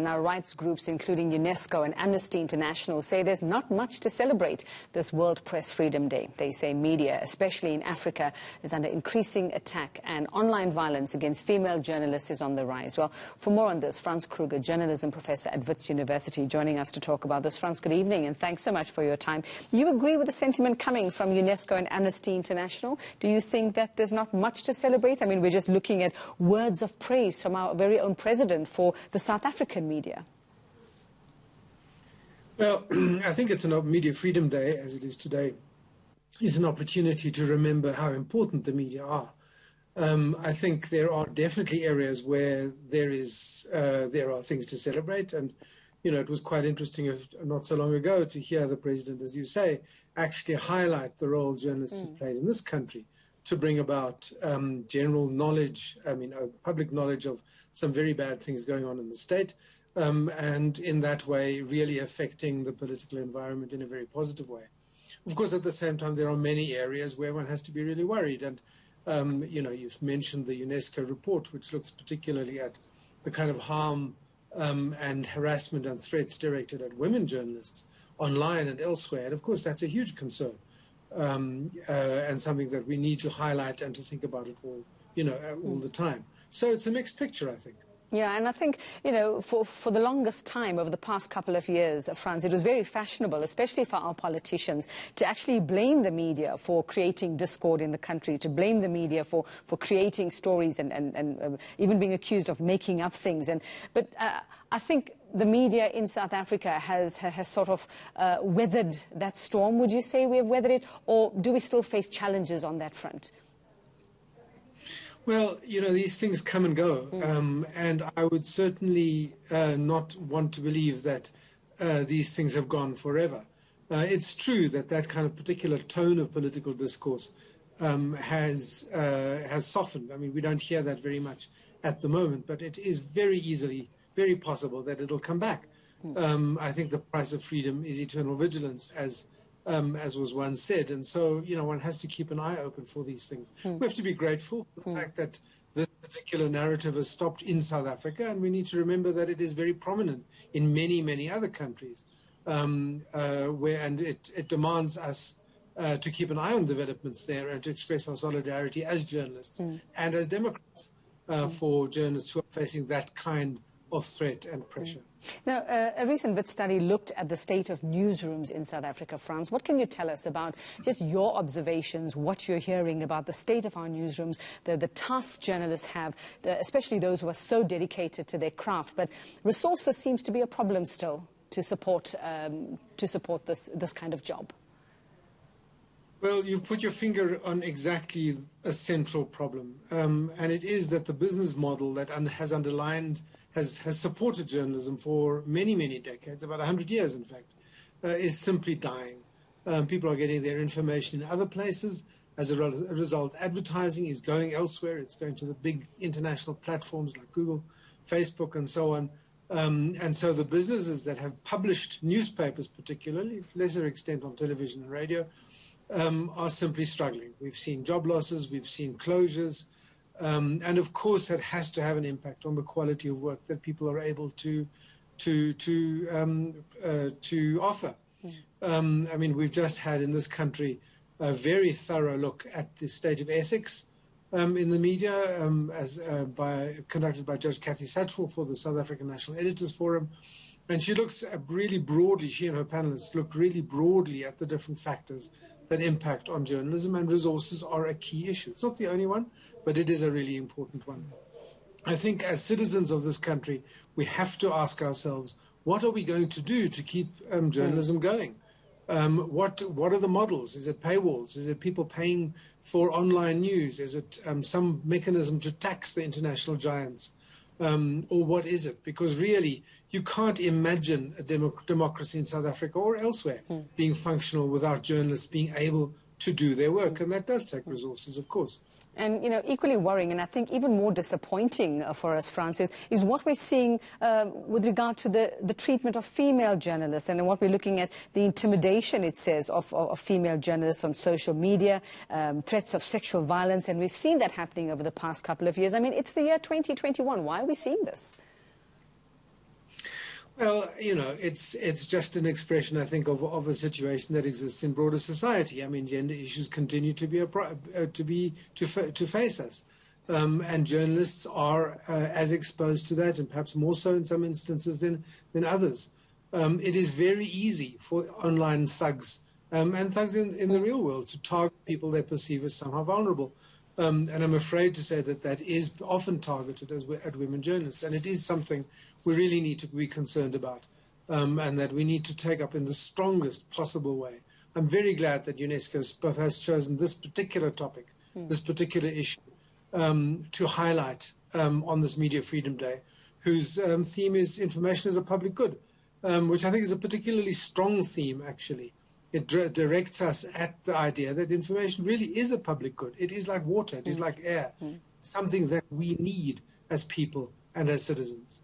And now rights groups, including Unesco and Amnesty International, say there's not much to celebrate this World Press Freedom Day. They say media, especially in Africa, is under increasing attack and online violence against female journalists is on the rise. Well, for more on this, Franz Kruger, journalism professor at Wits University, joining us to talk about this. Franz, good evening, and thanks so much for your time. You agree with the sentiment coming from UNESCO and Amnesty International? Do you think that there's not much to celebrate? I mean, we're just looking at words of praise from our very own president for the South African media. Well, I think it's an Media Freedom Day, as it is today, is an opportunity to remember how important the media are. I think there are definitely areas where there are things to celebrate, and it was quite interesting not so long ago to hear the president, as you say, actually highlight the role journalists have played in this country to bring about general knowledge, public knowledge of some very bad things going on in the state, and in that way really affecting the political environment in a very positive way. Of course, at the same time, there are many areas where one has to be really worried. And, you've mentioned the UNESCO report, which looks particularly at the kind of harm and harassment and threats directed at women journalists online and elsewhere. And, of course, that's a huge concern and something that we need to highlight and to think about it all the time. So it's a mixed picture, I think. Yeah, and I think, for the longest time over the past couple of years, Franz, it was very fashionable, especially for our politicians, to actually blame the media for creating discord in the country, to blame the media for creating stories and even being accused of making up things. But I think the media in South Africa has sort of weathered that storm. Would you say we have weathered it, or do we still face challenges on that front? Well, these things come and go, and I would certainly not want to believe that these things have gone forever. It's true that kind of particular tone of political discourse has softened. I mean, we don't hear that very much at the moment, but it is very possible that it'll come back. I think the price of freedom is eternal vigilance, as was once said. And so, one has to keep an eye open for these things. We have to be grateful for the fact that this particular narrative has stopped in South Africa, and we need to remember that it is very prominent in many, many other countries, and it demands us to keep an eye on developments there and to express our solidarity as journalists and as Democrats for journalists who are facing that kind of threat and pressure. Now, a recent Wits study looked at the state of newsrooms in South Africa. Franz, what can you tell us about just your observations, what you're hearing about the state of our newsrooms, the tasks journalists have, especially those who are so dedicated to their craft? But resources seems to be a problem still to support this kind of job. Well, you've put your finger on exactly a central problem, and it is that the business model that has supported journalism for many, many decades, about 100 years, in fact, is simply dying. People are getting their information in other places. As a result, advertising is going elsewhere. It's going to the big international platforms like Google, Facebook, and so on. And so the businesses that have published newspapers, particularly, to a lesser extent on television and radio, are simply struggling. We've seen job losses, we've seen closures, and of course that has to have an impact on the quality of work that people are able to offer. I mean, we've just had in this country a very thorough look at the state of ethics in the media, conducted by Judge Kathy Satchwell for the South African National Editors Forum. And she looks really broadly, she and her panelists looked really broadly at the different factors that impact on journalism, and resources are a key issue. It's not the only one, but it is a really important one. I think as citizens of this country, we have to ask ourselves, what are we going to do to keep journalism going? What are the models? Is it paywalls? Is it people paying for online news? Is it some mechanism to tax the international giants? Or what is it? Because really, you can't imagine a democracy in South Africa or elsewhere being functional without journalists being able to do their work. And that does take resources, of course. And, equally worrying, and I think even more disappointing for us, France, is what we're seeing with regard to the treatment of female journalists and what we're looking at, the intimidation, it says, of female journalists on social media, threats of sexual violence, and we've seen that happening over the past couple of years. I mean, it's the year 2021. Why are we seeing this? Well, it's just an expression, I think, of a situation that exists in broader society. I mean, gender issues continue to be to face us, and journalists are as exposed to that, and perhaps more so in some instances than others. It is very easy for online thugs and thugs in the real world to target people they perceive as somehow vulnerable. And I'm afraid to say that is often targeted at women journalists, and it is something we really need to be concerned about, and that we need to take up in the strongest possible way. I'm very glad that UNESCO has chosen this particular topic, this particular issue, to highlight on this Media Freedom Day, whose theme is information as a public good, which I think is a particularly strong theme, actually. It directs us at the idea that information really is a public good. It is like water, it is like air, something that we need as people and as citizens.